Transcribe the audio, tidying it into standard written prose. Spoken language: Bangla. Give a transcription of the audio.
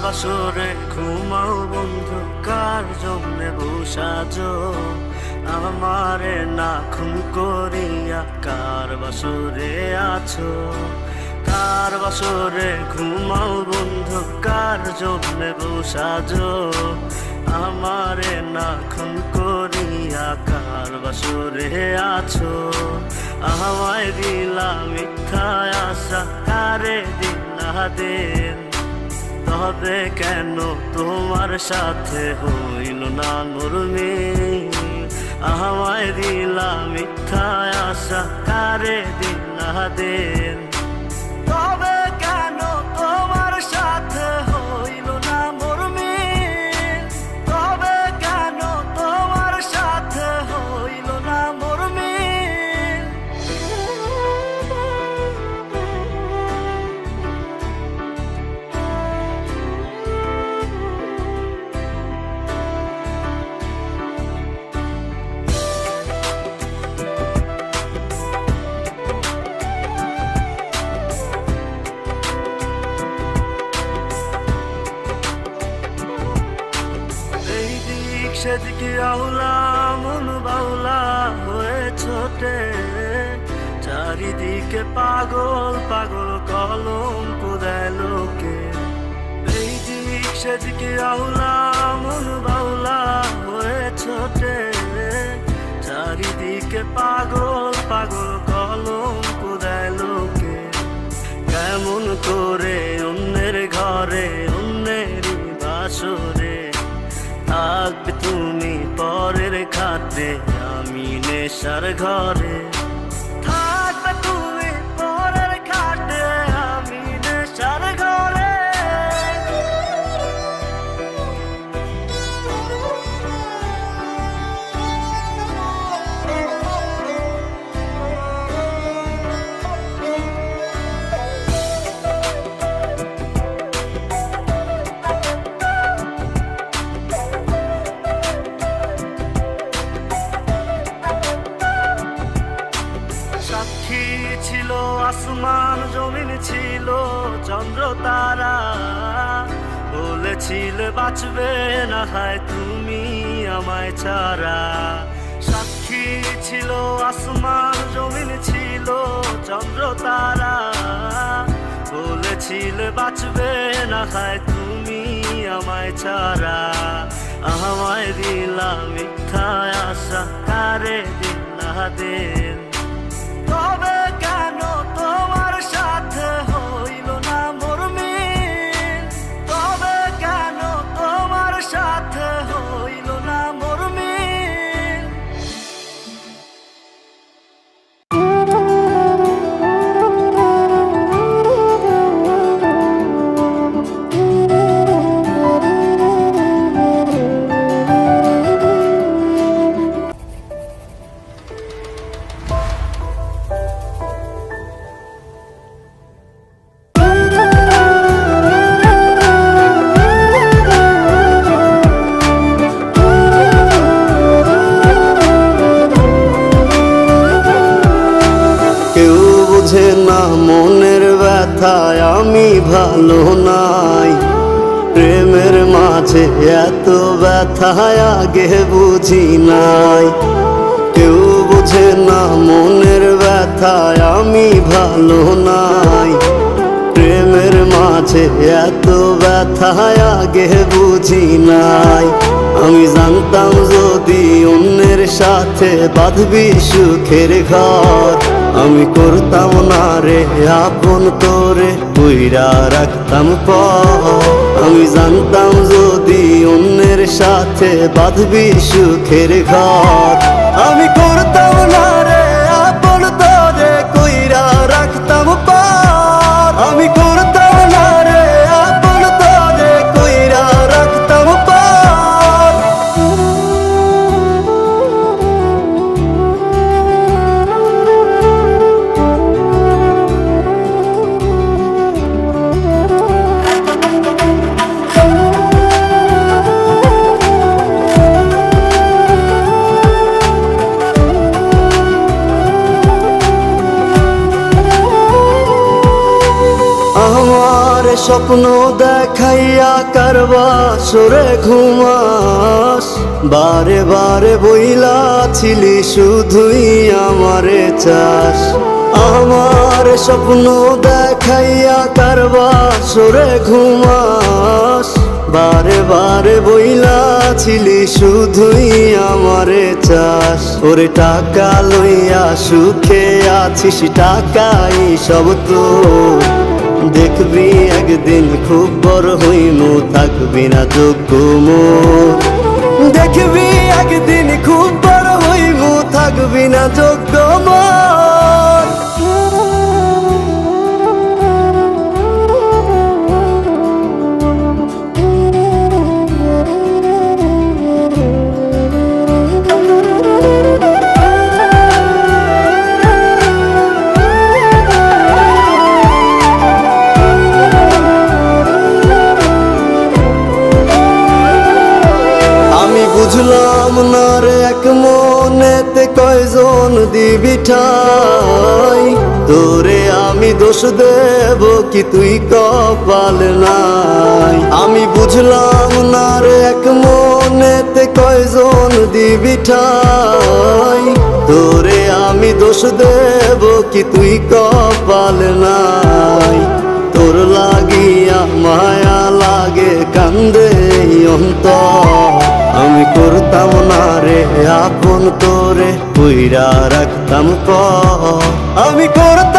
বাসরে ঘুমাও বন্ধু, কার জন্যে বসাজো আমারে না খুন করিয়া? কার বাসরে আছো? কার বাসরে ঘুমাও বন্ধু, কার জন্যে বসাজো আমারে না খুন করিয়া? কার বাসরে আছো? আমায় দিলা মিথ্যা আশা, কারে দিলা দিন? তবে কেন তোমার সাথে হইল না নরমিল? আমায় দিলা মিথ্যা আশা, কারে দিলা দিন? তবে কেন তোমার সাথে হইল না নরমিল? তবে কেন তোমার সাথে হইল না নরমিল? সেদিকে আউলা মন বাউলা হয়ে ছোটে, চারিদিকে পাগল পাগল কলঙ্ক দেয় লোকে। এই দিক সেদিকে আউলা মন বাউলা হয়ে ছোটে, চারিদিকে পাগল পাগল কলঙ্ক দেয় লোকে। কেমন করে অন্যের ঘরে অন্যেরই বাসরে থাকবে তুমি পরের খাটে, আমি নেশার ঘরে? থাকবে তুমি পরের খাটে, আমি নেশার ঘরে? সাক্ষী ছিল আসমান জমিন, ছিল চন্দ্র তারা, বলেছিলে বাঁচবে না হয় তুমি আমায় ছাড়া। সাক্ষী ছিল আসমান জমিন, ছিল চন্দ্র তারা, বলেছিলে বাঁচবে না হয় তুমি আমায় ছাড়া। আমায় দিলা মিথ্যা আশা, কারে দিলা দিন? তবে কেন তোমার সাথে হইল না মরমিল? তবে কেন তোমার সাথে হইল না মরমিল? মনের ব্যথায় আমি ভালো নাই, প্রেমের মাঝে এত ব্যথায় আগে বুঝি নাই। কেউ বুঝে না মনের ব্যথায় আমি ভালো নাই, প্রেমের মাঝে এত ব্যথায় আগে বুঝি নাই। আমি জানতাম যদি অন্যের সাথে বাঁধবি সুখের ঘর, আমি করতাম না রে আপন তোরে কইরা রাখতাম পর। আমি জানতাম যদি অন্যের সাথে বাঁধবি সুখের ঘর, আমি করতাম না রে আপন তোরে কইরা রাখতাম পর। আমি করতাম না রে আপন তোরে কইরা রাখতাম পর। স্বপ্ন দেখাইয়া কারবা সরে ঘুমাস, বারে বারে বইলাছিলি শুধুই আমারে চাস। আমার স্বপ্ন দেখাইয়া কারবা সরে ঘুমাস, বারে বারে বইলাছিলি শুধুই আমারে চাস। ওরে টাকা লইয়া সুখে আছিস, টাকাই সব তো দেখবি একদিন খুব বড় হইমু, থাকবি না যোগ্য মোর। দেখবি একদিন খুব বড় হইমু, থাকবি না যোগ্য মোর। বুঝলাম না রে এক মনেতে কয়জন দিবি ঠাই, তোরে আমি দোষ দেব কি তুই কপাল নাই। আমি বুঝলাম না রে এক মনেতে কয়জন দিবি ঠাই, তোরে আমি দোষ দেব কি তুই কপাল নাই। তোর লাগিয়া মায়া লাগে কান্দে অন্তর, আমি করতাম না রে আপন তোরে পুইরা রাখতাম পর। আমি করতাম